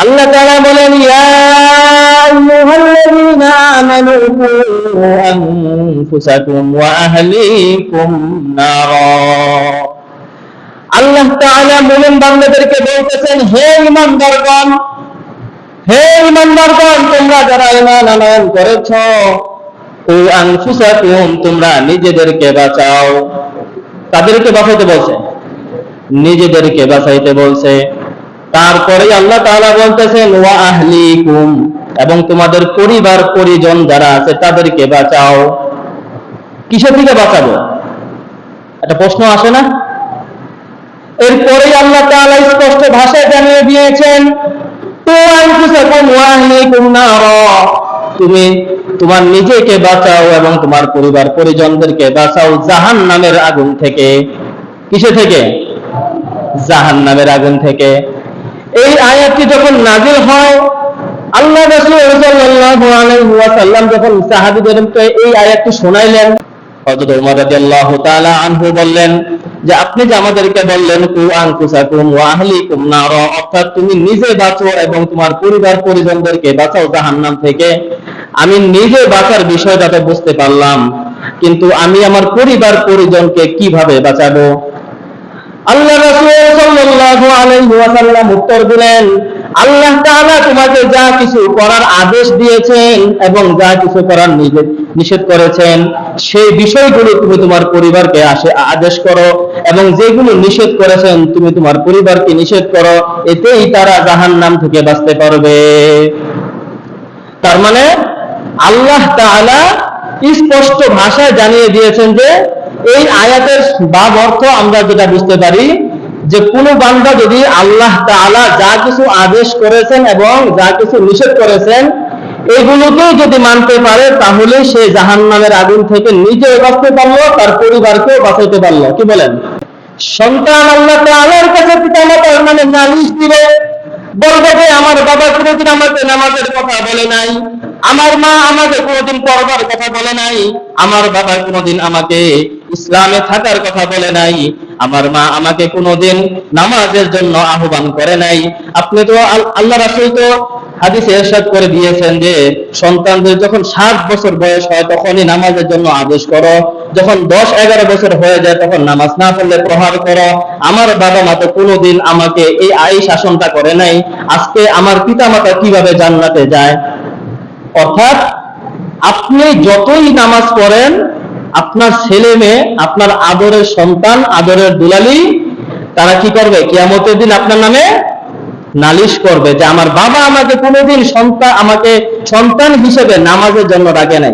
আল্লাহ তাআলা বলেন, ইয়া আইয়ুহাল্লাযীনা আমানু কু আনফুসাকুম ওয়া আহলিকুম নারা। আল্লাহ তাআলা মুমিন বান্দাদেরকে বলতেছেন, হে ঈমানদারগণ, হে ঈমানদারগণ, তোমরা যারা ঈমান আনয়ন করেছো, কু আনফুসাকুম, তোমরা নিজেদেরকে বাঁচাও। তাদেরকে বাঁচাইতে বলছে, নিজেদেরকে বাঁচাইতে বলছে। তারপরে আল্লাহ তাআলা বলতেছেন ওয়া আহলিকুম, এবং তোমাদের পরিবার পরিজন যারা আছে তাদেরকে বাঁচাও। কিসের থেকে বাঁচাবো? একটা প্রশ্ন আসে না? এরপরে আল্লাহ তাআলা স্পষ্ট ভাষায় জানিয়ে দিয়েছেন, কু আনফুসাকুম ওয়া আহলিকুম নারা, তুমি তোমার নিজেকে বাঁচাও এবং তোমার পরিবার পরিজনদেরকে বাঁচাও জাহান্নামের আগুন থেকে। কিসে থেকে? জাহান্নামের আগুন থেকে। এই আয়াতটি যখন নাযিল হয়, আল্লাহ রাসূল সাল্লাল্লাহু আলাইহি ওয়াসাল্লাম যখন সাহাবীদেরকে এই আয়াতটি শোনাইলেন, হযরত ওমর রাদিয়াল্লাহু তাআলা আনহু বললেন যে, আপনি যে আমাদেরকে বললেন কু আনফুসাকুম ওয়া আহলিকুম নারা, অর্থাৎ তুমি নিজে বাঁচো এবং তোমার পরিবার পরিজনদেরকে বাঁচাও জাহান্নাম থেকে, আমি নিজে বাঁচার বিষয়টা তো বুঝতে পারলাম, কিন্তু আমি আমার পরিবার পরিজনকে কিভাবে বাঁচাবো? আল্লাহ রাসূল সাল্লাল্লাহু আলাইহি ওয়াসাল্লাম উত্তর দিলেন, আল্লাহ তাআলা তোমাকে যা কিছু করার আদেশ দিয়েছেন এবং যা কিছু করার নিষেধ করেছেন, সেই বিষয়গুলো তুমি তোমার পরিবারকে আদেশ করো, এবং যেগুলো নিষেধ করেছেন তুমি তোমার পরিবারকে নিষেধ করো, এতেই তারা জাহান্নাম থেকে বাঁচতে পারবে। তার মানে আল্লাহ তাআলা স্পষ্ট ভাষায় জানিয়ে দিয়েছেন যে, এই আয়াতের ভাব অর্থ আমরা যেটা বুঝতে পারি যে, কোন বান্দা যদি আল্লাহ তাআলা যা কিছু আদেশ করেছেন এবং যা কিছু নিষেধ করেছেন এগুলোকেও যদি মানতে পারে, তাহলে সে জাহান্নামের আগুন থেকে নিজেও বাঁচতে পারলো, তার পরিবারকেও বাঁচাইতে পারলো। কি বলেন? সন্তান আল্লাহ তাআলার কাছে পিতামাতার নামে নালিশ দিবে, বলবে যে আমার বাবা কোনোদিন আমাকে নামাজের কথা বলে নাই, আমার মা আমাকে কোনোদিন পড়বার কথা বলে নাই, আমার বাবা কোনোদিন আমাকে ইসলামে থাকার কথা বলে নাই, আমার মা আমাকে কোনোদিন নামাজের জন্য আহ্বান করে নাই। আপনি তো আল্লাহ রাসূল তো হাদিসে ইরশাদ করে দিয়েছেন যে, সন্তানদের যখন 7 বছর বয়স হয় তখনই নামাজের জন্য আদেশ করো, যখন 10-11 বছর হয়ে যায় তখন নামাজ না পড়লে প্রহার করো। আমার বাবা মা তো কোনোদিন আমাকে এই শাসনটা করে নাই, আজকে আমার পিতামাতা কিভাবে জান্নাতে যায়? অর্থাৎ আপনি যতই নামাজ পড়েন, আপনার ছেলে মেয়ে, আপনার আদরের সন্তান, আদরের দুলালি, তারা কি করবে? কিয়ামতের দিন আপনার নামে নালিশ করবে যে, আমার বাবা আমাকে কোনোদিন আমাকে সন্তান হিসেবে নামাজের জন্য ডাকে নাই।